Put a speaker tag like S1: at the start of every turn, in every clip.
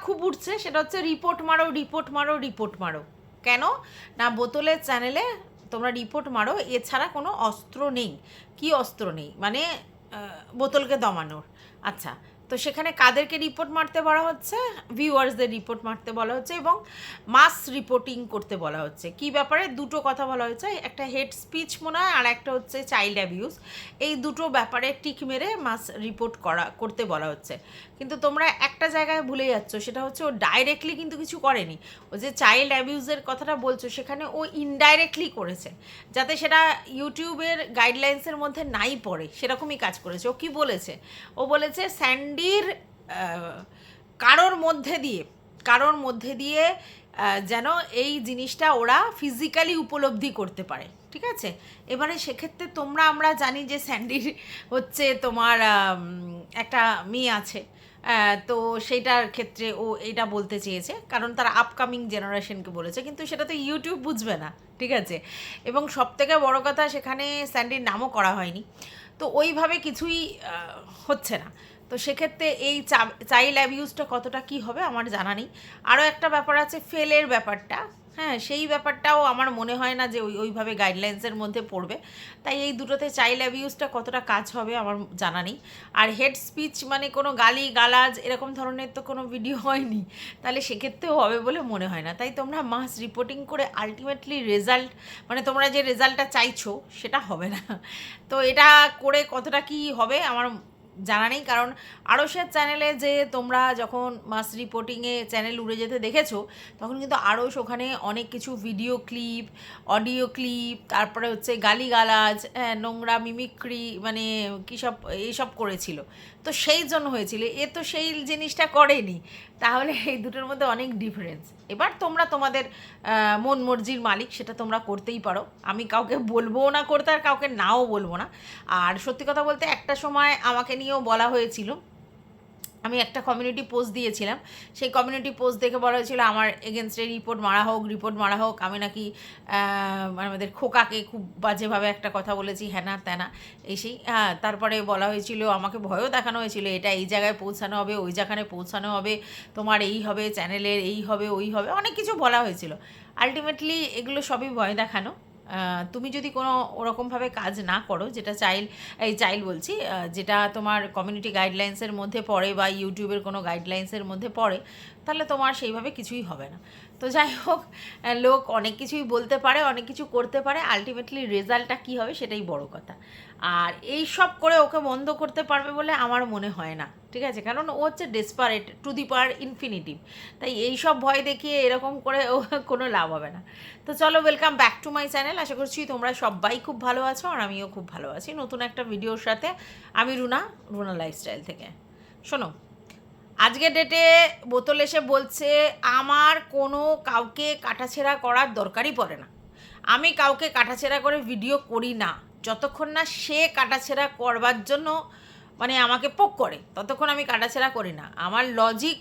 S1: খুব উঠছে, সেটা হচ্ছে রিপোর্ট মারো রিপোর্ট মারো রিপোর্ট মারো। কেন না, বোতলের চ্যানেলে তোমরা রিপোর্ট মারো, এছাড়া কোনো অস্ত্র নেই। কি অস্ত্র নেই মানে বোতলকে দমানোর। আচ্ছা, তো সেখানে কাদেরকে রিপোর্ট মারতে বলা হচ্ছে? ভিউয়ার্সদের রিপোর্ট মারতে বলা হচ্ছে এবং মাস রিপোর্টিং করতে বলা হচ্ছে। কি ব্যাপারে? দুটো কথা বলা হয়েছে, একটা হেড স্পিচ মনে হয়, আর একটা হচ্ছে চাইল্ড অ্যাবিউজ। এই দুটো ব্যাপারে টিক মেরে মাস রিপোর্ট করতে বলা হচ্ছে। কিন্তু তোমরা একটা জায়গায় ভুলে যাচ্ছ, সেটা হচ্ছে ও ডাইরেক্টলি কিন্তু কিছু করেনি। ও যে চাইল্ড অ্যাবিউজের কথাটা বলছো, সেখানে ও ইনডাইরেক্টলি করেছে, যাতে সেটা ইউটিউবের গাইডলাইন্সের মধ্যে নাই পড়ে, সেরকমই কাজ করেছে। ও কি বলেছে? ও বলেছে স্যান্ডির কারোর মধ্যে দিয়ে যেন এই জিনিসটা ওরা ফিজিক্যালি উপলব্ধি করতে পারে। ঠিক আছে, এবারে সেক্ষেত্রে আমরা জানি যে স্যান্ডির হচ্ছে তোমার একটা মেয়ে আছে, তো সেইটার ক্ষেত্রে ও এটা বলতে চেয়েছে, কারণ তারা আপকামিং জেনারেশনকে বলেছে, কিন্তু সেটা তো ইউটিউব বুঝবে না। ঠিক আছে, এবং সবথেকে বড় কথা, সেখানে স্যান্ডির নামও করা হয়নি, তো ওইভাবে কিছুই হচ্ছে না। তো সেক্ষেত্রে এই চাইল্ড অ্যাবিউজটা কতটা কী হবে আমার জানা নেই। আরও একটা ব্যাপার আছে, ফেলের ব্যাপারটা। হ্যাঁ, সেই ব্যাপারটাও আমার মনে হয় না যে ওইভাবে গাইডলাইন্সের মধ্যে পড়বে। তাই এই দুটোতে চাইল্ড অ্যাবিউজটা কতটা কাজ হবে আমার জানা নেই। আর হেড স্পিচ মানে কোনো গালি গালাজ এরকম ধরনের তো কোনো ভিডিও হয়নি, তাহলে সেক্ষেত্রেও হবে বলে মনে হয় না। তাই তোমরা মাস রিপোর্টিং করে আলটিমেটলি রেজাল্ট, মানে তোমরা যে রেজাল্টটা চাইছো সেটা হবে না। তো এটা করে কতটা কি হবে আমার জানা নেই, কারণ আরশের চ্যানেলে যে তোমরা যখন মাস রিপোর্টিংয়ে চ্যানেল উড়ে যেতে দেখেছো, তখন কিন্তু আরশ ওখানে অনেক কিছু ভিডিও ক্লিপ, অডিও ক্লিপ, তারপরে হচ্ছে গালিগালাজ, নোংরা মিমিক্রি, মানে কী সব এইসব করেছিল। তো সেই জন্য হয়েছিল, এ তো সেই জিনিসটা করেনি। তাহলে এই দুটোর মধ্যে অনেক ডিফারেন্স। এবার তোমরা তোমাদের মন মর্জির মালিক, সেটা তোমরা করতেই পারো। আমি কাউকে বলবো না করতে, আর কাউকে নাও বলবো না। আর সত্যি কথা বলতে, একটা সময় আমাকে নিয়েও বলা হয়েছিল, আমি একটা কমিউনিটি পোস্ট দিয়েছিলাম, সেই কমিউনিটি পোস্ট দেখে বলা হয়েছিল আমার এগেনস্টে রিপোর্ট মারা হোক, আমি নাকি আমাদের খোকাকে খুব বাজেভাবে একটা কথা বলেছি, হ্যানা ত্যানা এই সেই। হ্যাঁ, তারপরে বলা হয়েছিল, আমাকে ভয়ও দেখানো হয়েছিল, এটা এই জায়গায় পৌঁছানো হবে, ওই জায়গায় পৌঁছানো হবে, তোমার এই হবে, চ্যানেলের এই হবে, ওই হবে, অনেক কিছু বলা হয়েছিল। আলটিমেটলি এগুলো সবই ভয় দেখানো। তুমি যদি কোনো ওরকমভাবে কাজ না করো, যেটা চাইল্ড বলছি, যেটা তোমার কমিউনিটি গাইডলাইন্সের মধ্যে পড়ে বা ইউটিউবের কোনো গাইডলাইন্সের মধ্যে পড়ে, তাহলে তোমার সেইভাবে কিছুই হবে না। তো যাই হোক, লোক অনেক কিছুই বলতে পারে, অনেক কিছু করতে পারে, আলটিমেটলি রেজাল্টটা কী হবে সেটাই বড় কথা। আর এই সব করে ওকে বন্ধ করতে পারবে বলে আমার মনে হয় না। ঠিক আছে, কারণ ও হচ্ছে desperate to the power infinitive. তাই এই সব ভয় দেখিয়ে এরকম করে ও কোনো লাভ হবে না। তো চলো, welcome back to my channel. আশা করছি তোমরা সবাই খুব ভালো আছো, আর আমিও খুব ভালো আছি নতুন একটা ভিডিওর সাথে। আমি রুনা লাইফস্টাইল থেকে। শোনো, আজকের ডেটে বোতল এসে বলছে আমার কোনো কাউকে কাটাছেঁড়া করার দরকারই পড়ে না। আমি কাউকে কাটাছেঁড়া করে ভিডিও করি না, যতক্ষণ না সে কাটাছেঁড়া করবার জন্য মানে আমাকে পোক করে, ততক্ষণ আমি কাটাছেঁড়া করি না। আমার লজিক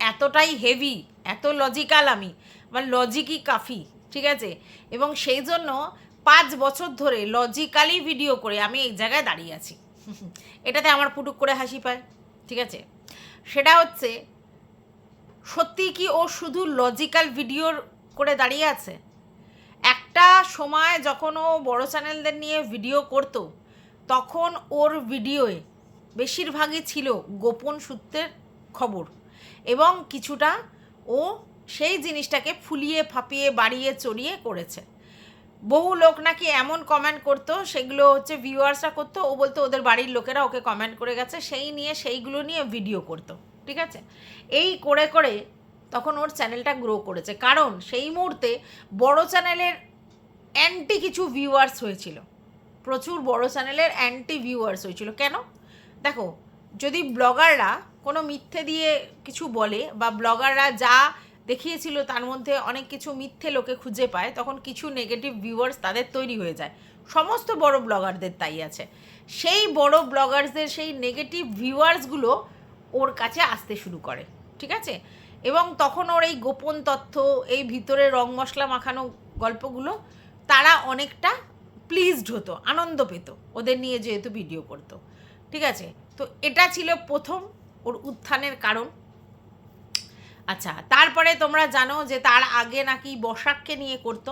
S1: এতটাই হেভি, এত লজিক্যাল আমি, আমার লজিকই কাফি। ঠিক আছে, এবং সেই জন্য 5 বছর ধরে লজিক্যালি ভিডিও করে আমি এই জায়গায় দাঁড়িয়ে আছি। এটাতে আমার পুটুক করে হাসি পায়। ঠিক আছে, সেটা হচ্ছে সত্যি কি ও শুধু লজিক্যাল ভিডিওর করে দাঁড়িয়ে আছে? একটা সময় যখন ও বড় চ্যানেলদের নিয়ে ভিডিও করতো, তখন ওর ভিডিওয়ে বেশিরভাগই ছিল গোপন সূত্রের খবর, এবং কিছুটা ও সেই জিনিসটাকে ফুলিয়ে ফাঁপিয়ে বাড়িয়ে চড়িয়ে করেছে। বহু লোক নাকি এমন কমেন্ট করতো, সেগুলো হচ্ছে ভিউয়ার্সরা করতো, ও বলতো ওদের বাড়ির লোকেরা ওকে কমেন্ট করে গেছে, সেইগুলো নিয়ে ভিডিও করতো। ঠিক আছে, এই করে করে তখন ওর চ্যানেলটা গ্রো করেছে, কারণ সেই মুহূর্তে বড় চ্যানেলের অ্যান্টি কিছু ভিউয়ার্স হয়েছিল, প্রচুর বড় চ্যানেলের অ্যান্টি ভিউয়ার্স হয়েছিল। কেন? দেখো, যদি ব্লগাররা কোনো মিথ্যে দিয়ে কিছু বলে, বা ব্লগাররা যা দেখিয়েছিল তার মধ্যে অনেক কিছু মিথ্যে লোকে খুঁজে পায়, তখন কিছু নেগেটিভ ভিউয়ার্স তাদের তৈরি হয়ে যায়। সমস্ত বড় ব্লগারদের তাই আছে। সেই বড় ব্লগার্সদের সেই নেগেটিভ ভিউয়ার্সগুলো ওর কাছে আসতে শুরু করে। ঠিক আছে, এবং তখন ওর এই গোপন তথ্য, এই ভিতরে রং মশলা মাখানো গল্পগুলো, তারা অনেকটা প্লিজড হতো, আনন্দ পেত ওদের নিয়ে যেহেতু ভিডিও করতো। ঠিক আছে, তো এটা ছিল প্রথম ওর উত্থানের কারণ। আচ্ছা, তারপরে তোমরা জানো যে তার আগে নাকি বসাককে নিয়ে করতো।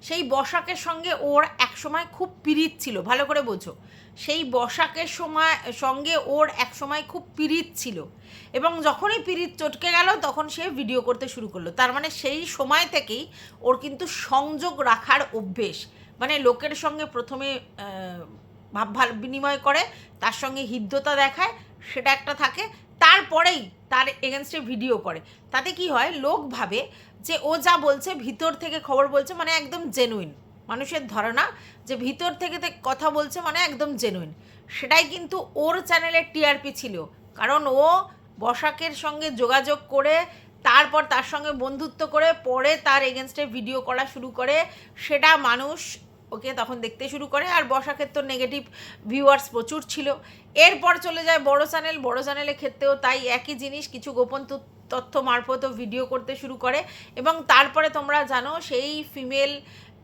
S1: সেই বসাকের সঙ্গে ওর একসময় খুব পিরিত ছিল, ভালো করে বোঝো। সেই বসাকের সঙ্গে ওর একসময় খুব পিরিত ছিল, এবং যখনই পিরিত চটকে গেল তখন সে ভিডিও করতে শুরু করলো। তার মানে সেই সময় থেকেই ওর কিন্তু সংযোগ রাখার অভ্যেস, মানে লোকের সঙ্গে প্রথমে ভাব বিনিময় করে, তার সঙ্গে হৃদ্যতা দেখায়, সেটা একটা থাকে, তারপরেই তার এগেনস্টে ভিডিও করে। তাতে কি হয়, লোক ভাবে যে ও যা বলছে ভিতর থেকে খবর বলছে, মানে একদম জেনুইন। মানুষের ধারণা যে ভিতর থেকে কথা বলছে মানে একদম জেনুইন। সেটাই কিন্তু ওর চ্যানেলের টিআরপি ছিল, কারণ ও বসাকের সঙ্গে যোগাযোগ করে তারপর তার সঙ্গে বন্ধুত্ব করে পরে তার এগেনস্টে ভিডিও করা শুরু করে, সেটা মানুষ ওকে তখন দেখতে শুরু করে। আর বসাকের তো নেগেটিভ ভিউয়ার্স প্রচুর ছিল। এরপর চলে যায় বড় চ্যানেল, বড় চ্যানেলের ক্ষেত্রেও তাই একই জিনিস, কিছু গোপন তথ্য মারফতও ভিডিও করতে শুরু করে। এবং তারপরে তোমরা জানো সেই ফিমেল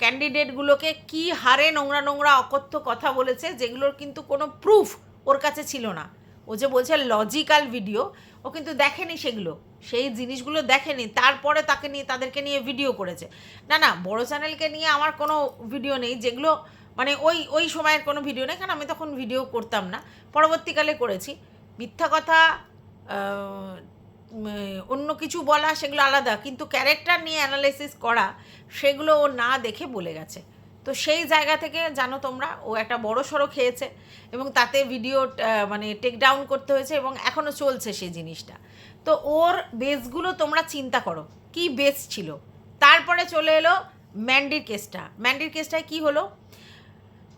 S1: ক্যান্ডিডেটগুলোকে কি হারে নোংরা নোংরা অকথ্য কথা বলেছে, যেগুলোর কিন্তু কোনো প্রুফ ওর কাছে ছিল না। ও যে বলছে লজিক্যাল ভিডিও, ও কিন্তু দেখেনি সেগুলো, সেই জিনিসগুলো দেখেনি, তারপরে তাদেরকে নিয়ে ভিডিও করেছে। না না, বড় চ্যানেলকে নিয়ে আমার কোনো ভিডিও নেই, যেগুলো মানে ওই সময়ের কোনো ভিডিও নেই, কারণ আমি তখন ভিডিও করতাম না, পরবর্তীকালে করেছি। মিথ্যা কথা, অন্য কিছু বলা সেগুলো আলাদা, কিন্তু ক্যারেক্টার নিয়ে অ্যানালাইসিস করা সেগুলো ও না দেখে বলে গেছে। তো সেই জায়গা থেকে জানো তোমরা, ও একটা বড় সড়ো খেয়েছে, এবং তাতে ভিডিও মানে টেক ডাউন করতে হয়েছে, এবং এখনও চলছে সেই জিনিসটা। তো ওর বেসগুলো তোমরা চিন্তা করো কি বেস ছিল। তারপরে চলে এলো ম্যান্ডির কেসটা। ম্যান্ডির কেসটায় কী হলো,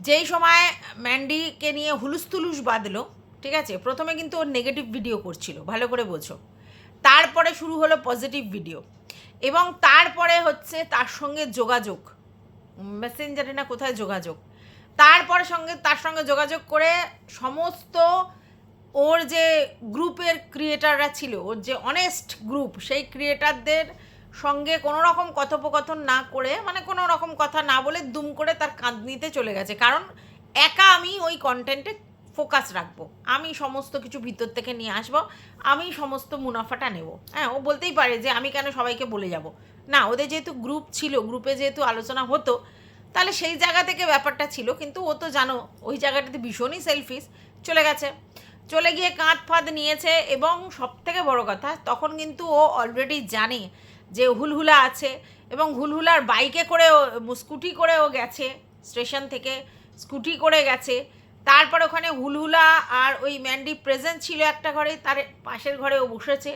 S1: যেই সময় ম্যান্ডিকে নিয়ে হুলুস বাঁধলো, ঠিক আছে, প্রথমে কিন্তু ওর নেগেটিভ ভিডিও করছিল, ভালো করে বোঝো। তারপরে শুরু হলো পজিটিভ ভিডিও, এবং তারপরে হচ্ছে তার সঙ্গে যোগাযোগ, মেসেঞ্জারে না কোথায় যোগাযোগ, তারপরে তার সঙ্গে যোগাযোগ করে সমস্ত ওর যে গ্রুপের ক্রিয়েটাররা ছিল, ওর যে অনেস্ট গ্রুপ, সেই ক্রিয়েটারদের সঙ্গে কোনো রকম কথোপকথন না করে, মানে কোনো রকম কথা না বলে দুম করে তার কাঁদনিতে চলে গেছে। কারণ একা আমি ওই কন্টেন্টে ফোকাস রাখবো, আমি সমস্ত কিছু ভিতর থেকে নিয়ে আসবো, আমি সমস্ত মুনাফাটা নেব। হ্যাঁ, ও বলতেই পারে যে আমি কেন সবাইকে বলে যাব না, ওদের যেহেতু গ্রুপ ছিল, গ্রুপে যেহেতু আলোচনা হতো, তাহলে সেই জায়গা থেকে ব্যাপারটা ছিল। কিন্তু ও তো জানো ওই জায়গাটাতে ভীষণই সেলফিশ, চলে গেছে, চলে গিয়ে কাঁধ ফাঁদ নিয়েছে। এবং সবথেকে বড় কথা, তখন কিন্তু ও অলরেডি জানে যে হুলহুলা আছে, এবং হুলহুলার বাইকে করে স্কুটি করে ও গেছে, স্টেশন থেকে স্কুটি করে গেছে। তারপর ওখানে হুলহুলা আর ওই ম্যান্ডি প্রেজেন্ট ছিল একটা ঘরে, তার পাশের ঘরে ও বসেছে,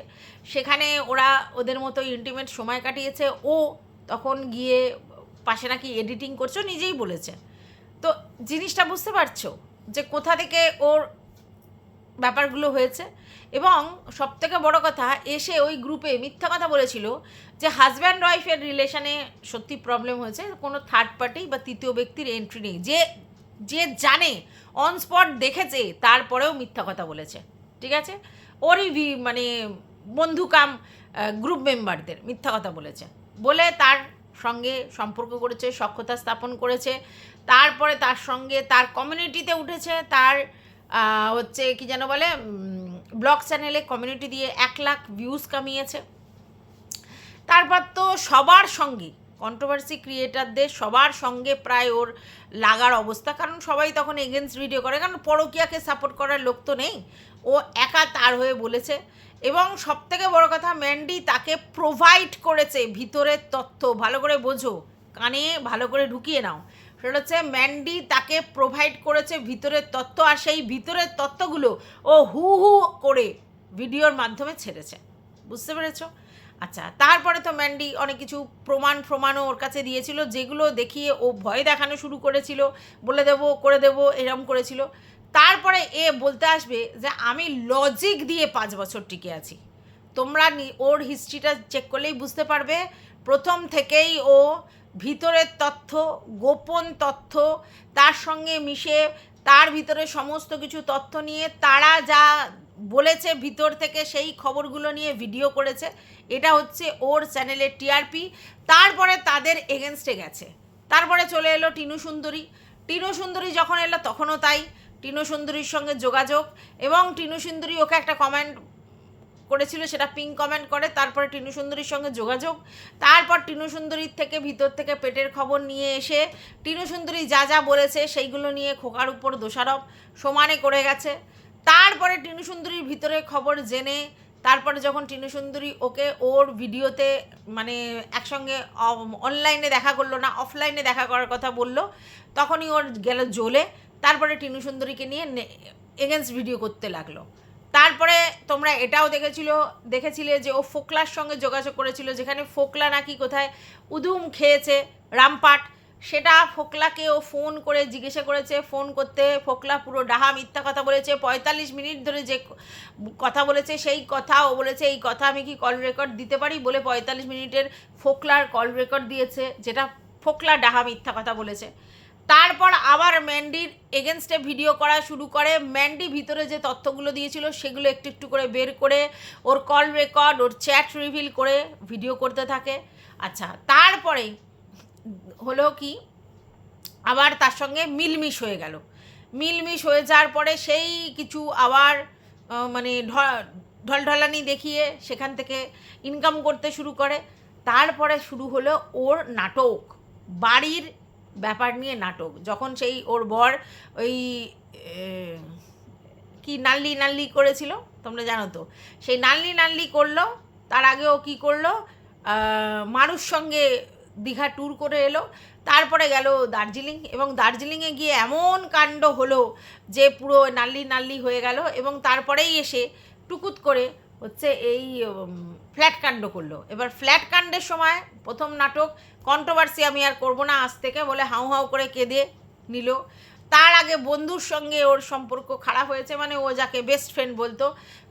S1: সেখানে ওরা ওদের মতো ইন্টিমেট সময় কাটিয়েছে। ও তখন গিয়ে পাশে নাকি এডিটিং করছো, নিজেই বলেছে। তো জিনিসটা বুঝতে পারছো যে কোথা থেকে ওর ব্যাপারগুলো হয়েছে। এবং সবথেকে বড় কথা, এসে ওই গ্রুপে মিথ্যা কথা বলেছিল যে হাজব্যান্ড ওয়াইফের রিলেশনে সত্যি প্রবলেম হয়েছে, কোনো থার্ড পার্টি বা তৃতীয় ব্যক্তির এন্ট্রি নেই। যে জানে, অন স্পট দেখেছে, তারপরেও মিথ্যা কথা বলেছে, ঠিক আছে। ওরই মানে বন্ধু কাম গ্রুপ মেম্বারদের মিথ্যা কথা বলেছে, বলে তার সঙ্গে সম্পর্ক করেছে, সখ্যতা স্থাপন করেছে। তারপরে তার সঙ্গে তার কমিউনিটিতে উঠেছে, তার হচ্ছে কি যেন বলে, ব্লগ চ্যানেলে কমিউনিটি দিয়ে 1 লাখ ভিউজ কামিয়েছে। তারপর তো সবার সঙ্গে কন্ট্রোভার্সি ক্রিয়েটারদের সবার সঙ্গে প্রায় ওর লাগার অবস্থা, কারণ সবাই তখন এগেনস্ট ভিডিও করে, কারণ পরকীয়াকে সাপোর্ট করার লোক তো নেই, ও একা তার হয়ে বলেছে। এবং সবথেকে বড় কথা, ম্যান্ডি তাকে প্রোভাইড করেছে ভিতরের তথ্য, ভালো করে বোঝো, কানে ভালো করে ঢুকিয়ে নাও। সেটা হচ্ছে ম্যান্ডি তাকে প্রোভাইড করেছে ভিতরের তথ্য, আর সেই ভিতরের তথ্যগুলো ও হু করে ভিডিওর মাধ্যমে ছেড়েছে, বুঝতে পেরেছ? আচ্ছা, তারপরে তো ম্যান্ডি অনেক কিছু প্রমাণও ওর কাছে দিয়েছিল, যেগুলো দেখিয়ে ও ভয় দেখানো শুরু করেছিল, বলে দেবো করে দেবো এরম করেছিল। তারপরে এ বলতে আসবে যে আমি লজিক দিয়ে 5 বছর টিকে আছি। তোমরা ওর হিস্ট্রিটা চেক করলেই বুঝতে পারবে, প্রথম থেকেই ও ভিতরের তথ্য, গোপন তথ্য তার সঙ্গে মিশে, তার ভিতরে সমস্ত কিছু তথ্য নিয়ে তারা যা বলেছে ভিতর থেকে সেই খবরগুলো নিয়ে ভিডিও করেছে। এটা হচ্ছে ওর চ্যানেলের টিআরপি। তারপরে তাদের এগেনস্টে গেছে। তারপরে চলে এলো টিনু সুন্দরী। টিনু সুন্দরী যখন এলো তখনও তাই, টিনু সুন্দরীর সঙ্গে যোগাযোগ, এবং টিনু সুন্দরী ওকে একটা কমেন্ট করেছিল সেটা পিং কমেন্ট করে, তারপরে টিনু সুন্দরীর সঙ্গে যোগাযোগ, তারপর টিনু সুন্দরীর থেকে ভিতর থেকে পেটের খবর নিয়ে এসে টিনু সুন্দরী যা যা বলেছে সেইগুলো নিয়ে খোকার উপর দোষারোপ সমানে করে গেছে। তারপরে টিনু সুন্দরীর ভিতরে খবর জেনে তারপরে যখন টিনু সুন্দরী ওকে ওর ভিডিওতে মানে একসঙ্গে অনলাইনে দেখা করলো না, অফলাইনে দেখা করার কথা বললো, তখনই ওর গেল জ্বলে। তারপরে টিনু সুন্দরীকে নিয়ে এগেনস্ট ভিডিও করতে লাগলো। তারপরে তোমরা এটাও দেখেছিলে যে ও ফোকলার সঙ্গে যোগাযোগ করেছিল, যেখানে ফোকলা নাকি কোথায় উদুম খেয়েছে রামপাট, সেটা ফোকলাকে ও ফোন করে জিজ্ঞাসা করেছে। ফোন করতে ফোকলা পুরো ডাহা মিথ্যা কথা বলেছে। 45 মিনিট ধরে যে কথা বলেছে সেই কথা ও বলেছে এই কথা আমি কি কল রেকর্ড দিতে পারি বলে 45 মিনিটের ফোকলার কল রেকর্ড দিয়েছে, যেটা ফোকলা ডাহা মিথ্যা কথা বলেছে। তারপর আবার ম্যান্ডির এগেনস্টে ভিডিও করা শুরু করে। ম্যান্ডি ভিতরে যে তথ্যগুলো দিয়েছিল সেগুলো একটু একটু করে বের করে ওর কল রেকর্ড, ওর চ্যাট রিভিল করে ভিডিও করতে থাকে। আচ্ছা, তারপরে হলো কি, আবার তার সঙ্গে মিলমিশ হয়ে গেল। মিলমিশ হয়ে যাওয়ার পরে সেই কিছু আবার মানে ঢলঢলানি দেখিয়ে সেখান থেকে ইনকাম করতে শুরু করে। তারপরে শুরু হলো ওর নাটক, বাড়ির ব্যাপার নিয়ে নাটক। যখন সেই ওর বর ওই কি নাল্লি নাল্লি করেছিল তোমরা জানো তো, সেই নাল্লি নাল্লি করলো। তার আগে ও কী করলো, মারুর সঙ্গে দীঘা ট্যুর করে এলো, তারপরে গেল দার্জিলিং, এবং দার্জিলিংয়ে গিয়ে এমন কাণ্ড হলো যে পুরো নাল্লি নাল্লি হয়ে গেল। এবং তারপরেই এসে টুকুত করে হচ্ছে এই ফ্ল্যাট কাণ্ড করলো। এবার ফ্ল্যাট কাণ্ডের সময় প্রথম নাটক কন্ট্রোভার্সি আমি আর করবো না আজ থেকে বলে হাউ হাউ করে কেঁদে নিল। তার আগে বন্ধুর সঙ্গে ওর সম্পর্ক খারাপ হয়েছে, মানে ও যাকে বেস্ট ফ্রেন্ড বলতো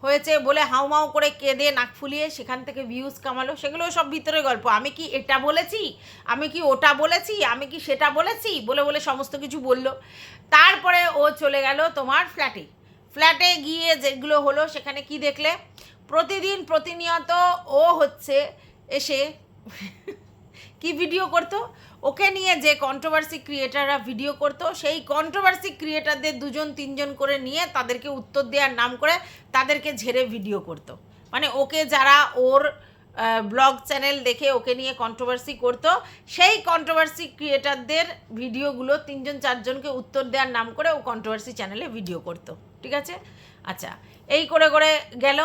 S1: হয়েছে বলে হাউমাউ করে কেঁদে নাক ফুলিয়ে সেখান থেকে ভিউজ কামালো। সেগুলো সব ভিতরে গল্প। আমি কি এটা বলেছি, আমি কি ওটা বলেছি, আমি কি সেটা বলেছি বলে বলে সমস্ত কিছু বলল। তারপরে ও চলে গেল তোমার ফ্ল্যাটে গিয়ে যেগুলো হলো সেখানে কি দেখলে, প্রতিনিয়ত ও হচ্ছে এসে কি ভিডিও করতো, ওকে নিয়ে যে কন্ট্রোভার্সি ক্রিয়েটাররা ভিডিও করতো সেই কন্ট্রোভার্সি ক্রিয়েটারদের 2-3 করে নিয়ে তাদেরকে উত্তর দেওয়ার নাম করে তাদেরকে ঝেড়ে ভিডিও করতো। মানে ওকে যারা ওর ব্লগ চ্যানেল দেখে ওকে নিয়ে কন্ট্রোভার্সি করতো, সেই কন্ট্রোভার্সি ক্রিয়েটারদের ভিডিওগুলো 3-4জনকে উত্তর দেওয়ার নাম করে ও কন্ট্রোভার্সি চ্যানেলে ভিডিও করতো। ঠিক আছে, আচ্ছা, এই করে করে গেল।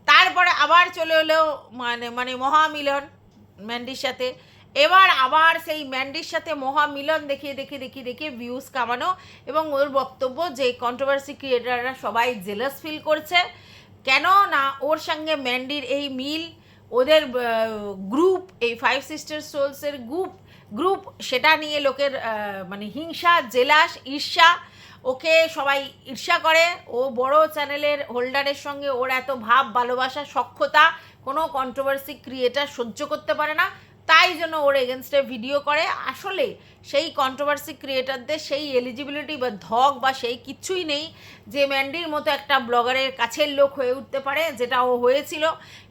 S1: তারপরে আবার চলে এলো মানে মহামিলন ম্যান্ডির সাথে। এবার আবার সেই ম্যান্ডির সাথে মহামিলন দেখিয়ে ভিউজ কামানো, এবং ওর বক্তব্য যে কন্ট্রোভার্সি ক্রিয়েটাররা সবাই জেলাস ফিল করছে, কেন না ওর সঙ্গে ম্যান্ডির এই মিল, ওদের গ্রুপ, এই 5 সিস্টার সোলসের গ্রুপ সেটা নিয়ে লোকের মানে হিংসা, জেলাস, ঈর্ষা, ওকে সবাই ঈর্ষা করে। ও বড় চ্যানেলের হোল্ডারের সঙ্গে ওর এত ভাব, ভালোবাসা, সখ্যতা কোনো কন্ট্রোভার্সি ক্রিয়েটার সহ্য করতে পারে না, তাই জন্য ওর এগেনস্টে ভিডিও করে। আসলে সেই কন্ট্রোভার্সি ক্রিয়েটারদের সেই এলিজিবিলিটি বা ধক বা সেই কিচ্ছুই নেই যে ম্যান্ডির মতো একটা ব্লগারের কাছের লোক হয়ে উঠতে পারে, যেটা ও হয়েছিল,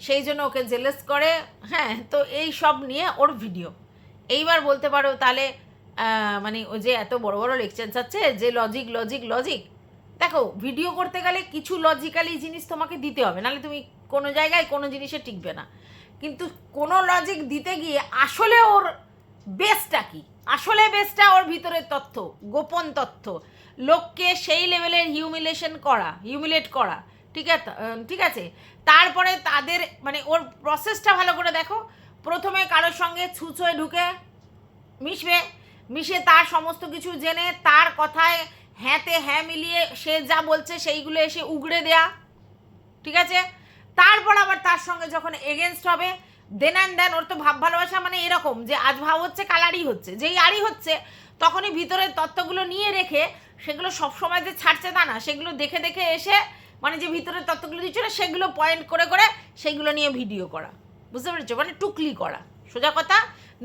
S1: সেই জন্য ওকে জেলাস করে। হ্যাঁ, তো এই সব নিয়ে ওর ভিডিও। এইবার বলতে পারো তাহলে মানে ও যে এত বড় বড় লেকচার যাচ্ছে যে লজিক, দেখো ভিডিও করতে গেলে কিছু লজিক্যালি জিনিস তোমাকে দিতে হবে, নাহলে তুমি কোনো জায়গায় কোনো জিনিসে টিকবে না। কিন্তু কোনো লজিক দিতে গিয়ে আসলে ওর বেসটা কি, আসলে বেসটা ওর ভিতরের তথ্য, গোপন তথ্য, লোককে সেই লেভেলের হিউমিলেট করা। ঠিক আছে। তারপরে তাদের মানে ওর প্রসেসটা ভালো করে দেখো। প্রথমে কারোর সঙ্গে ছুঁচোয় ঢুকে মিশে তার সমস্ত কিছু জেনে তার কথায় হ্যাঁতে হ্যাঁ মিলিয়ে সে যা বলছে সেইগুলো এসে উগড়ে দেয়া। ঠিক আছে, তারপর আবার তার সঙ্গে যখন এগেনস্ট হবে দেন ওর তো ভাব ভালোবাসা মানে এরকম যে আজ ভাব হচ্ছে কাল আড়ি হচ্ছে, যেই আড়ি হচ্ছে তখনই ভিতরের তত্ত্বগুলো নিয়ে রেখে সেগুলো সবসময় যে ছাড়ছে তা না, সেগুলো দেখে এসে মানে যে ভিতরের তত্ত্বগুলো দিচ্ছিল সেগুলো পয়েন্ট করে সেইগুলো নিয়ে ভিডিও করা। বুঝতে পেরেছো, মানে টুকলি করা, সোজা কথা,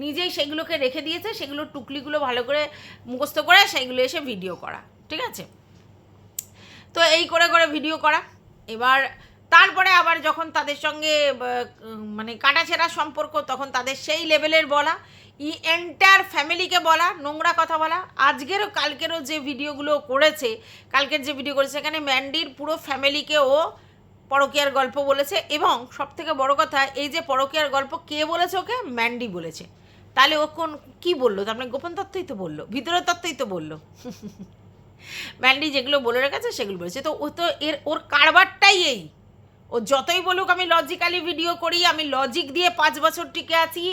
S1: নিজেই সেগুলোকে রেখে দিয়েছে, সেগুলো টুকলিগুলো ভালো করে মুখস্থ করে সেইগুলো এসে ভিডিও করা। ঠিক আছে, তো এই করে ভিডিও করা। এবার তারপরে আবার যখন তাদের সঙ্গে মানে কাটাছেঁড়া সম্পর্ক, তখন তাদের সেই লেভেলের বলা, এন্টায়ার ফ্যামিলিকে বলা, নোংরা কথা বলা। আজকেরও কালকেরও যে ভিডিওগুলো করেছে, কালকের যে ভিডিও করেছে সেখানে ম্যান্ডির পুরো ফ্যামিলিকে ও পরকীয়ার গল্প বলেছে, এবং সবথেকে বড় কথা এই যে পরকীয়ার গল্প কে বলেছে ওকে, ম্যান্ডি বলেছে। তাহলে ও কোন কী বললো, তার মানে গোপন তত্ত্বই তো বললো, ভিতরের তত্ত্বই তো বললো। ম্যান্ডি যেগুলো বলে রেখেছে সেগুলো বলেছে। তো ও তো ওর কারবারটাই এই, ও যতই বলুক আমি লজিক্যালি ভিডিও করি, আমি লজিক দিয়ে 5 বছর টিকে আছি,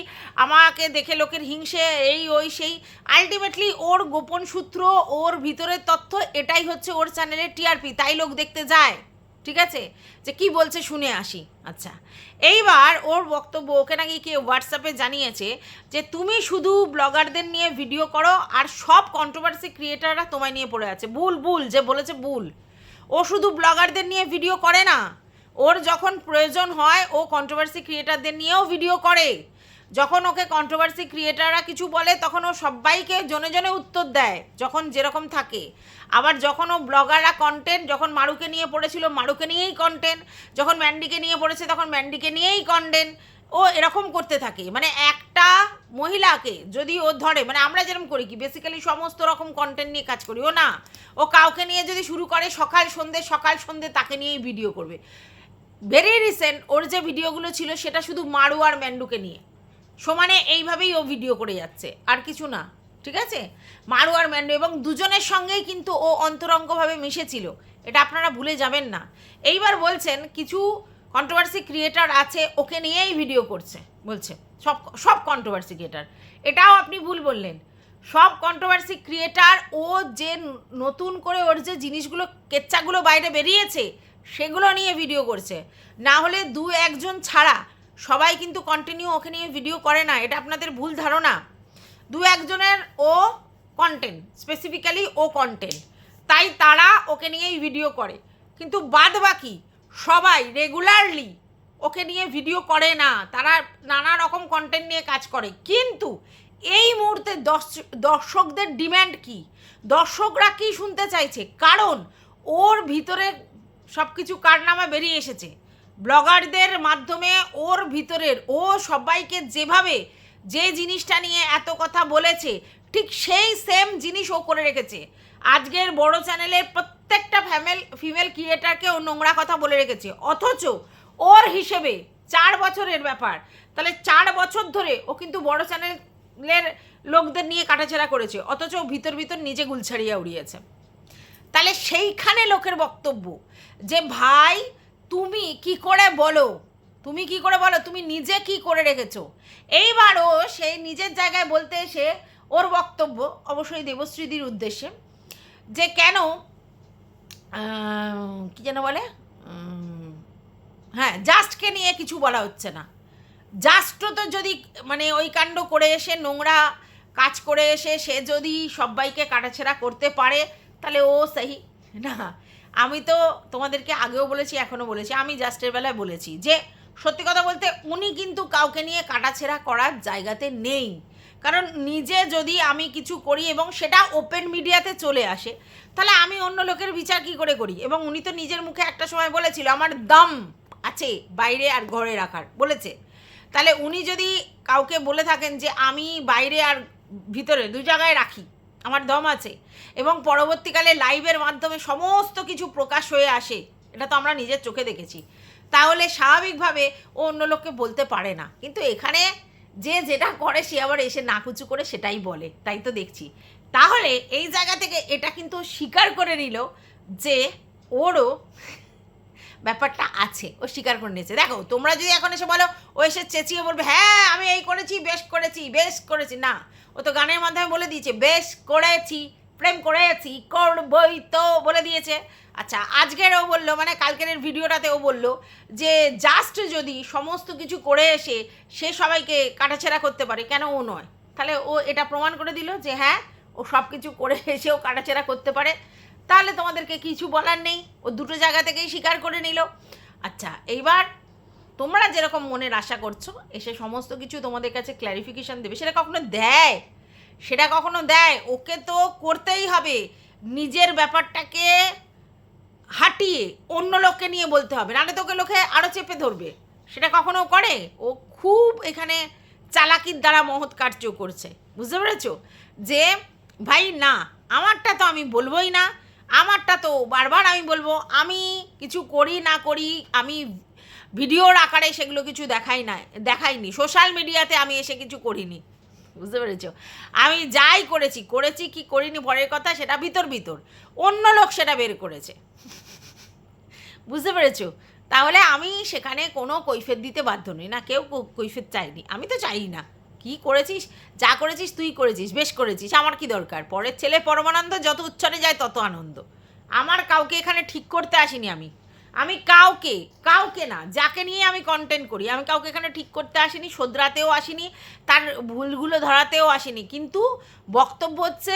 S1: আমাকে দেখে লোকের হিংসে এই ওই সেই, আলটিমেটলি ওর গোপন সূত্র, ওর ভিতরের তথ্য, এটাই হচ্ছে ওর চ্যানেলের টিআরপি, তাই লোক দেখতে যায়। ঠিক আছে, যে কি বলছে শুনে আসি। আচ্ছা, এইবার ওর বক্তব্য, ওকে নাকি কেউ হোয়াটসঅ্যাপে জানিয়েছে যে তুমি শুধু ব্লগারদের নিয়ে ভিডিও করো আর সব কন্ট্রোভার্সি ক্রিয়েটাররা তোমায় নিয়ে পড়ে আছে। ভুল যে বলেছে ভুল, ও শুধু ব্লগারদের নিয়ে ভিডিও করে না, ওর যখন প্রয়োজন হয় ও কন্ট্রোভার্সি ক্রিয়েটারদের নিয়েও ভিডিও করে। যখন ওকে কন্ট্রোভার্সি ক্রিয়েটাররা কিছু বলে তখন ও সবাইকে জনে জনে উত্তর দেয়, যখন যেরকম থাকে। আবার যখন ও ব্লগাররা কন্টেন্ট, যখন মারুকে নিয়ে পড়েছিল মারুকে নিয়েই কন্টেন্ট, যখন ম্যান্ডিকে নিয়ে পড়েছে তখন ম্যান্ডিকে নিয়েই কন্টেন্ট, ও এরকম করতে থাকে। মানে একটা মহিলাকে যদি ও ধরে, মানে আমরা যেরকম করি কি বেসিক্যালি সমস্ত রকম কন্টেন্ট নিয়ে কাজ করি, ও না, ও কাউকে নিয়ে যদি শুরু করে সকাল সন্ধে তাকে নিয়েই ভিডিও করবে। ভেরি রিসেন্ট ওর যে ভিডিওগুলো ছিল সেটা শুধু মারু আর ম্যান্ডুকে নিয়ে, সমানে এইভাবেই ও ভিডিও করে যাচ্ছে, আর কিছু না। ঠিক আছে, মারু আর ম্যান্ডু, এবং দুজনের সঙ্গেই কিন্তু ও অন্তরঙ্গভাবে মিশেছিল, এটা আপনারা ভুলে যাবেন না। এইবার বলছেন কিছু কন্ট্রোভার্সি ক্রিয়েটার আছে ওকে নিয়েই ভিডিও করছে, বলছে সব কন্ট্রোভার্সি ক্রিয়েটার। এটাও আপনি ভুল বললেন। সব কন্ট্রোভার্সি ক্রিয়েটার, ও যে নতুন করে ওর যে জিনিসগুলো কেচ্চাগুলো বাইরে বেরিয়েছে সেগুলো নিয়ে ভিডিও করছে, না হলে 2-1 ছাড়া সবাই কিন্তু কন্টিনিউ ওকে নিয়ে ভিডিও করে না, এটা আপনাদের ভুল ধারণা। 2-1 ও কন্টেন্ট, স্পেসিফিক্যালি ও কন্টেন্ট, তাই তারা ওকে নিয়েই ভিডিও করে, কিন্তু বাদ বাকি সবাই রেগুলারলি ওকে নিয়ে ভিডিও করে না, তারা নানা রকম কন্টেন্ট নিয়ে কাজ করে। কিন্তু এই মুহূর্তে দর্শকদের ডিম্যান্ড কি, দর্শকরা কি শুনতে চাইছে, কারণ ওর ভিতরে সব কিছু কারনামা বেরিয়ে এসেছে ব্লগারদের মাধ্যমে। ওর ভিতরের ও সবাইকে যেভাবে যে জিনিসটা নিয়ে এত কথা বলেছে ঠিক সেই সেম জিনিস ও করে রেখেছে। আজকের বড় চ্যানেলের প্রত্যেকটা ফিমেল ক্রিয়েটারকে ও নোংরা কথা বলে রেখেছে, অথচ ওর হিসেবে 4 বছরের ব্যাপার, তাহলে 4 বছর ধরে ও কিন্তু বড় চ্যানেলের লোকদের নিয়ে কাটাছেড়া করেছে, অথচ ও ভিতর নিজে গুলছাড়িয়া উড়িয়েছে। তাহলে সেইখানে লোকের বক্তব্য যে ভাই তুমি কি করে বলো, তুমি নিজে কি করে রেখেছো। এইবারও সেই নিজের জায়গায় বলতে এসে ওর বক্তব্য অবশ্যই দেবশ্রীদির উদ্দেশ্যে, যে কেন কি যেন বলে, হ্যাঁ জাস্টকে নিয়ে কিছু বলা হচ্ছে না। জাস্টও তো যদি মানে ওই কাণ্ড করে এসে, নোংরা কাজ করে এসে সে যদি সবাইকে কাটাছেড়া করতে পারে তাহলে ও সহি না। আমি তো তোমাদেরকে আগেও বলেছি, এখনও বলেছি, আমি জাস্টের বেলায় বলেছি যে সত্যি কথা বলতে উনি কিন্তু কাউকে নিয়ে কাটাছেড়া করার জায়গাতে নেই। কারণ নিজে যদি আমি কিছু করি এবং সেটা ওপেন মিডিয়াতে চলে আসে, তাহলে আমি অন্য লোকের বিচার কী করে করি। এবং উনি তো নিজের মুখে একটা সময় বলেছিল আমার দম আছে বাইরে আর ঘরে রাখার, বলেছে। তাহলে উনি যদি কাউকে বলে থাকেন যে আমি বাইরে আর ভিতরে 2 জায়গায় রাখি, আমার দম আছে, এবং পরবর্তীকালে লাইভের মাধ্যমে সমস্ত কিছু প্রকাশ হয়ে আসে, এটা তো আমরা নিজের চোখে দেখেছি, তাহলে স্বাভাবিকভাবে ও অন্য লোককে বলতে পারে না। কিন্তু এখানে যে যেটা করে সে আবার এসে নাকুচু করে সেটাই বলে, তাই তো দেখছি। তাহলে এই জায়গা থেকে এটা কিন্তু স্বীকার করে নিল যে ওরও ব্যাপারটা আছে, ও স্বীকার করে নিয়েছে। দেখো তোমরা যদি এখন এসে বলো, ও এসে চেঁচিয়ে বলবে হ্যাঁ আমি এই করেছি, বেশ করেছি, না, ও তো গানের মাধ্যমে বলে দিয়েছে বেশ করেছি, প্রেম করেছি, করবই তো বলে দিয়েছে। আচ্ছা, আজকের ও বললো, মানে কালকের ভিডিওটাতে ও বললো যে জাস্ট যদি সমস্ত কিছু করে এসে সে সবাইকে কাটাছেড়া করতে পারে, কেন ও নয়? তাহলে ও এটা প্রমাণ করে দিল যে হ্যাঁ ও সব কিছু করে এসেও কাটাছেড়া করতে পারে। তাহলে তোমাদেরকে কিছু বলার নেই, ও দুটো জায়গা থেকেই স্বীকার করে নিল। আচ্ছা, এইবার তোমরা যেরকম মনের আশা করছো এসে সমস্ত কিছু তোমাদের কাছে ক্ল্যারিফিকেশান দেবে, সেটা কখনো দেয়? ওকে তো করতেই হবে, নিজের ব্যাপারটাকে হাঁটিয়ে অন্য লোককে নিয়ে বলতে হবে, নাহলে তোকে লোকে আরও চেপে ধরবে। সেটা কখনো করে? ও খুব এখানে চালাকির দ্বারা মহৎ কার্য করছে, বুঝতে পেরেছো? যে ভাই না, আমারটা তো আমি বলবোই না, আমারটা তো বারবার আমি বলবো, আমি কিছু করি না করি, আমি ভিডিওর আকারে সেগুলো কিছু দেখাইনি, সোশ্যাল মিডিয়াতে আমি এসে কিছু করিনি, বুঝতে পেরেছো? আমি যাই করেছি কি করিনি পরের কথা, সেটা ভিতর অন্য লোক সেটা বের করেছে, বুঝতে পেরেছো? তাহলে আমি সেখানে কোনো কৈফিয়ত দিতে বাধ্য নই, না কেউ কৈফিয়ত চাইনি, আমি তো চাই না। কি করেছিস, যা করেছিস তুই করেছিস, বেশ করেছিস, আমার কি দরকার? পরের ছেলে পরমানন্দ, যত উচ্চরে যায় তত আনন্দ। আমার কাউকে এখানে ঠিক করতে আসিনি, আমি কাউকে না, যাকে নিয়ে আমি কন্টেন্ট করি, আমি কাউকে এখানে ঠিক করতে আসিনি, শোধরাতেও আসিনি, তার ভুলগুলো ধরাতেও আসিনি। কিন্তু বক্তব্য হচ্ছে,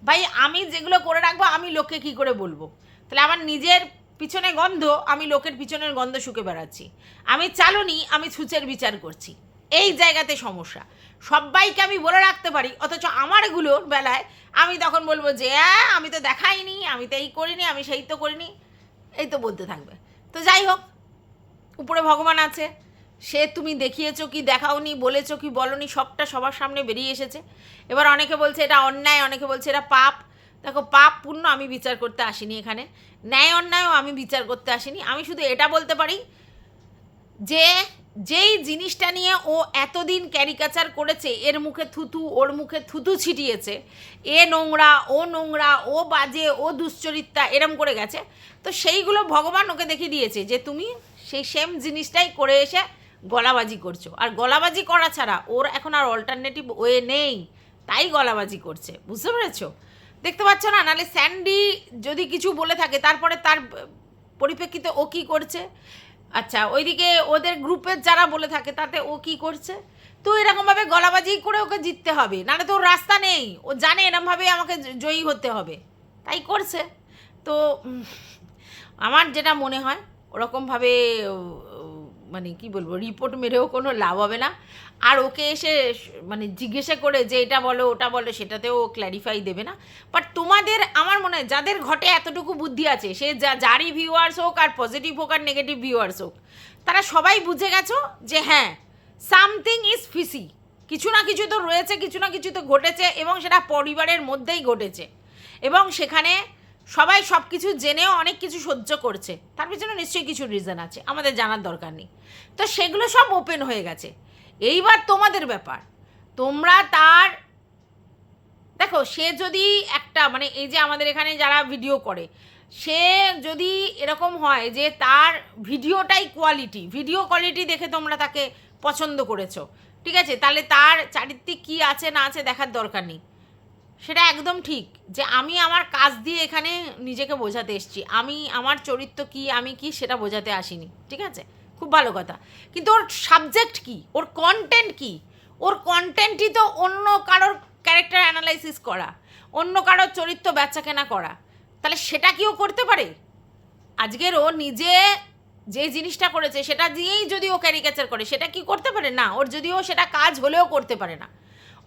S1: ভাই আমি যেগুলো করে রাখবো আমি লোককে কি করে বলবো? তাহলে আমার নিজের পিছনে গন্ধ, আমি লোকের পিছনের গন্ধ শুকে বেড়াচ্ছি। আমি চালনি, আমি ছুঁচের বিচার করছি। এই জায়গাতে সমস্যা। সবাইকে আমি বলে রাখতে পারি, অথচ আমার এগুলোর বেলায় আমি তখন বলবো যে আমি তো দেখাইনি, আমি তো এই করিনি, আমি সেই তো করিনি, এই তো বলতে থাকবে। তো যাই হোক, উপরে ভগবান আছে, সে তুমি দেখিয়েছো কি দেখাওনি, বলেছো কি বলনি, সবটা সবার সামনে বেরিয়ে এসেছে। এবার অনেকে বলছে এটা অন্যায়, অনেকে বলছে এটা পাপ। দেখো, পাপ পুণ্য আমি বিচার করতে আসিনি এখানে, ন্যায় অন্যায়ও আমি বিচার করতে আসিনি। আমি শুধু এটা বলতে পারি যে যেই জিনিসটা নিয়ে ও এতদিন ক্যারিকাচার করেছে, এর মুখে থুতু, ওর মুখে থুতু ছিটিয়েছে, এ নোংরা, ও বাজে, ও দুশ্চরিত্রা, এরম করে গেছে, তো সেইগুলো ভগবান ওকে দেখিয়ে দিয়েছে যে তুমি সেই সেম জিনিসটাই করে এসে গলাবাজি করছো। আর গলাবাজি করা ছাড়া ওর এখন আর অল্টারনেটিভ ওয়ে নেই, তাই গলাবাজি করছে, বুঝতে পেরেছো? দেখতে পাচ্ছ না? নাহলে স্যান্ডি যদি কিছু বলে থাকে, তারপরে তার পরিপ্রেক্ষিতে ও কী করছে। আচ্ছা, ওইদিকে ওদের গ্রুপের যারা বলে থাকে তাতে ও কি করছে। তো এরকমভাবে গলাবাজি করে ওকে জিততে হবে, নাহলে তো ওর রাস্তা নেই। ও জানে এরমভাবে আমাকে জয়ী হতে হবে, তাই করছে। তো আমার যেটা মনে হয়, ওরকমভাবে মানে কি বলবো, রিপোর্ট মেরেও কোনো লাভ হবে না। আর ওকে এসে মানে জিজ্ঞাসা করে যে এটা বলো ওটা বলো, সেটাতেও ক্ল্যারিফাই দেবে না। বাট তোমাদের, আমার মনে হয় যাদের ঘটে এতটুকু বুদ্ধি আছে, সে যারই ভিউয়ার্স হোক, আর পজিটিভ হোক আর নেগেটিভ ভিউয়ার্স হোক, তারা সবাই বুঝে গেছো যে হ্যাঁ, সামথিং ইজ ফিসি, কিছু না কিছু তো রয়েছে, কিছু না কিছু তো ঘটেছে, এবং সেটা পরিবারের মধ্যেই ঘটেছে, এবং সেখানে সবাই সব কিছু জেনেও অনেক কিছু সহ্য করছে, তার পিছনে নিশ্চয়ই কিছু রিজন আছে, আমাদের জানার দরকার নেই। তো সেগুলো সব ওপেন হয়ে গেছে। এইবার তোমাদের ব্যাপার, তোমরা তার, দেখো, সে যদি একটা মানে এই যে আমাদের এখানে যারা ভিডিও করে, সে যদি এরকম হয় যে তার ভিডিও কোয়ালিটি দেখে তোমরা তাকে পছন্দ করেছো, ঠিক আছে, তাহলে তার চারিত্রিক কী আছে না আছে দেখার দরকার নেই। সেটা একদম ঠিক যে আমি আমার কাজ দিয়ে এখানে নিজেকে বোঝাতে এসেছি, আমি আমার চরিত্র কি, আমি কি, সেটা বোঝাতে আসিনি, ঠিক আছে, খুব ভালো কথা। কিন্তু ওর সাবজেক্ট কি, ওর কন্টেন্ট কি? ওর কন্টেন্টই তো অন্য কারোর ক্যারেক্টার অ্যানালাইসিস করা, অন্য কারোর চরিত্র বেচাকেনা করা, তাহলে সেটা কি ও করতে পারে? আজকের ও নিজে যে জিনিসটা করেছে সেটা দিয়েই যদি ও ক্যারিকেচার করে, সেটা কি করতে পারে? না, ওর যদিও সেটা কাজ হলেও করতে পারে না।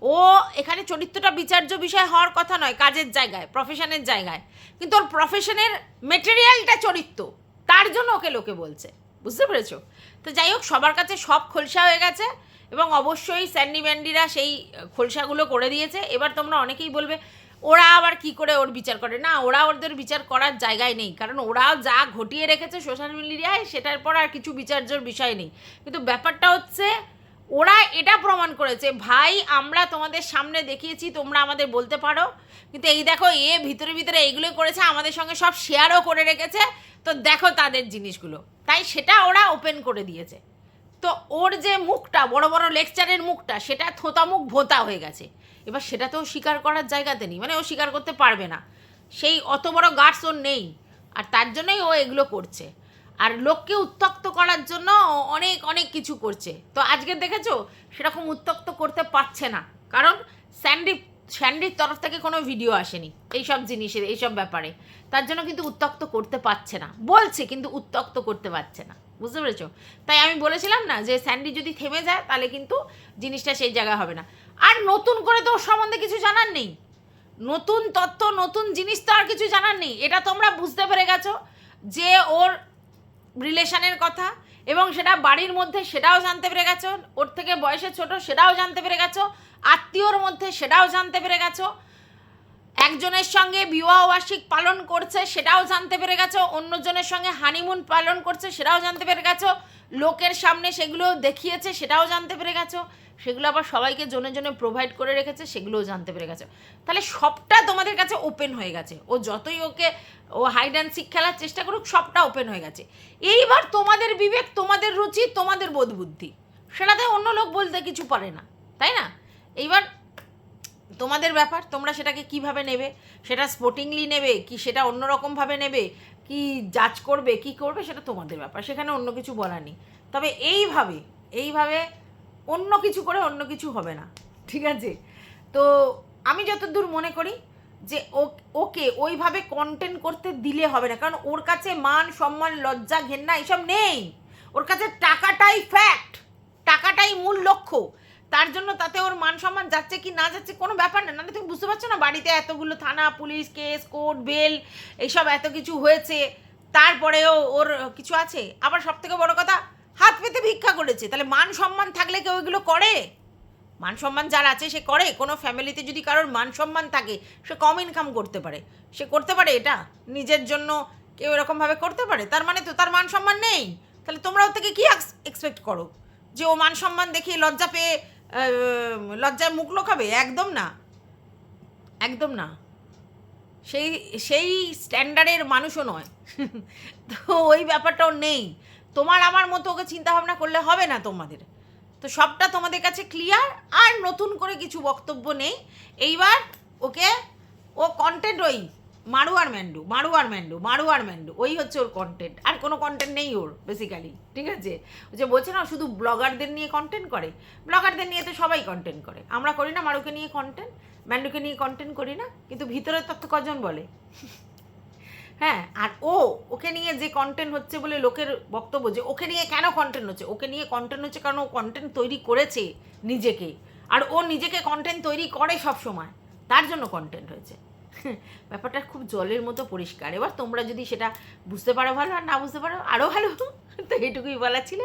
S1: ও এখানে চরিত্রটা বিচার্য বিষয় হওয়ার কথা নয়, কাজের জায়গায়, প্রফেশনের জায়গায়, কিন্তু ওর প্রফেশনের মেটেরিয়ালটা চরিত্র, তার জন্য ওকে লোকে বলছে, বুঝতে পেরেছো? তো যাই হোক, সবার কাছে সব খোলসা হয়ে গেছে, এবং অবশ্যই স্যান্ডি ম্যান্ডিরা সেই খোলসাগুলো করে দিয়েছে। এবার তোমরা অনেকেই বলবে ওরা আবার কি করে ওর বিচার করে, না, ওরা ওদের বিচার করার জায়গায় নেই, কারণ ওরা যা ঘটিয়ে রেখেছে সোশ্যাল মিডিয়ায় সেটার পর আর কিছু বিচার্যর বিষয় নেই। কিন্তু ব্যাপারটা হচ্ছে, ওরা এটা প্রমাণ করেছে, ভাই আমরা তোমাদের সামনে দেখিয়েছি, তোমরা আমাদের বলতে পারো, কিন্তু এই দেখো ভিতরে ভিতরে এইগুলো করেছে, আমাদের সঙ্গে সব শেয়ারও করে রেখেছে, তো দেখো তাদের জিনিসগুলো, তাই সেটা ওরা ওপেন করে দিয়েছে। তো ওর যে মুখটা, বড় বড় লেকচারের মুখটা, সেটা থোতা মুখ ভোঁতা হয়ে গেছে। এবার সেটা তো স্বীকার করার জায়গাতে নেই, মানে ও স্বীকার করতে পারবে না, সেই অত বড় গার্ডস ওর নেই, আর তার জন্যই ও এগুলো করছে। আর লোককে উত্তক্ত করার জন্য অনেক অনেক কিছু করছে। তো আজকে দেখেছো সেরকম উত্তক্ত করতে পারছে না, কারণ স্যান্ডির তরফ থেকে কোনো ভিডিও আসেনি এইসব জিনিসের, এইসব ব্যাপারে, তার জন্য কিন্তু উত্তক্ত করতে পারছে না, বলছে কিন্তু উত্তক্ত করতে পারছে না, বুঝতে পেরেছো? তাই আমি বলেছিলাম না যে স্যান্ডি যদি থেমে যায় তাহলে কিন্তু জিনিসটা সেই জায়গায় হবে না। আর নতুন করে তো ওর সম্বন্ধে কিছু জানার নেই, নতুন তথ্য, নতুন জিনিস তো আর কিছু জানার নেই। এটা তোমরা বুঝতে পেরে গেছো যে ওর রিলেশনের কথা, এবং সেটা বাড়ির মধ্যে সেটাও জানতে পেরে গেছো, ওর থেকে বয়সে ছোট সেটাও জানতে পেরে গেছো, আত্মীয়র মধ্যে সেটাও জানতে পেরে গেছো, একজনের সঙ্গে বিবাহবার্ষিক পালন করছে সেটাও জানতে পেরে গেছো, অন্যজনের সঙ্গে হানিমুন পালন করছে সেটাও জানতে পেরে গেছো, লোকের সামনে সেগুলো দেখিয়েছে সেটাও জানতে পেরে গেছো, সেগুলো আবার সবাইকে জনে জনে প্রোভাইড করে রেখেছে সেগুলোও জানতে পেরে গেছো। তাহলে সবটা তোমাদের কাছে ওপেন হয়ে গেছে। ও যতই ওকে ও হাইড অ্যান্ড সিক খেলার চেষ্টা করুক, সবটা ওপেন হয়ে গেছে। এইবার তোমাদের বিবেক, তোমাদের রুচি, তোমাদের বোধ বুদ্ধি, সেটাতে অন্য লোক বলতে কিছু পারে না, তাই না? এইবার তোমাদের ব্যাপার, তোমরা সেটাকে কিভাবে নেবে, সেটা স্পোর্টিংলি নেবে কি সেটা অন্যরকমভাবে নেবে, কি জাজ করবে কি করবে সেটা তোমাদের ব্যাপার, সেখানে অন্য কিছু বলার নেই। তবে এইভাবে অন্য কিছু করে অন্য কিছু হবে না, ঠিক আছে? তো আমি যতদূর মনে করি যে ওকে ওইভাবে কন্টেন্ট করতে দিলে হবে না, কারণ ওর কাছে মান সম্মান লজ্জা ঘেন্না এসব নেই। ওর কাছে টাকাটাই ফ্যাক্ট, টাকাটাই মূল লক্ষ্য। তার জন্য তাতে ওর মান সম্মান যাচ্ছে কি না যাচ্ছে কোনো ব্যাপার না। নাহলে তুমি বুঝতে পারছো না, বাড়িতে এতগুলো থানা পুলিশ কেস কোর্ট বেল এইসব এত কিছু হয়েছে, তারপরেও ওর কিছু আছে। আবার সব থেকে বড় কথা, হাত পেতে ভিক্ষা করেছে। তাহলে মান সম্মান থাকলে কেউ এগুলো করে? মান সম্মান যার আছে সে করে। কোনো ফ্যামিলিতে যদি কারোর মান সম্মান থাকে, সে কম ইনকাম করতে পারে, সে করতে পারে এটা নিজের জন্য। কেউ এরকমভাবে করতে পারে, তার মানে তো তার মান সম্মান নেই। তাহলে তোমরা ওর থেকে কী এক্সপেক্ট করো, যে ও মান সম্মান দেখিয়ে লজ্জা পেয়ে লজ্জায় মুখ লোকাবে? একদম না, একদম না। সেই সেই স্ট্যান্ডার্ডের মানুষও নয়। তো ওই ব্যাপারটাও নেই। তোমার আমার মতো ওকে চিন্তাভাবনা করলে হবে না তোমাদের। তো সবটা তোমাদের কাছে ক্লিয়ার, আর নতুন করে কিছু বক্তব্য নেই। এইবার ওকে ও কন্টেন্ট ওই মারু আর ম্যান্ডু ওই হচ্ছে ওর কন্টেন্ট, আর কোনো কন্টেন্ট নেই ওর বেসিক্যালি, ঠিক আছে? ও যে বলছে না শুধু ব্লগারদের নিয়ে কন্টেন্ট করে, ব্লগারদের নিয়ে তো সবাই কন্টেন্ট করে। আমরা করি না মারুকে নিয়ে কন্টেন্ট, ম্যান্ডুকে নিয়ে কন্টেন্ট করি না, কিন্তু ভিতরের তথ্য কজন বলে? হ্যাঁ, আর ওকে নিয়ে যে কন্টেন্ট হচ্ছে বলে লোকের বক্তব্য, যে ওকে নিয়ে কেন কন্টেন্ট হচ্ছে, ওকে নিয়ে কন্টেন্ট হচ্ছে কারণ ও কন্টেন্ট তৈরি করেছে নিজেকে, আর ও নিজেকে কন্টেন্ট তৈরি করে সব সময়, তার জন্য কন্টেন্ট হয়েছে। ব্যাপারটা খুব জলের মতো পরিষ্কার। এবার তোমরা যদি সেটা বুঝতে পারো ভালো, আর না বুঝতে পারো আরও ভালো। তো এটুকুই বলা ছিল।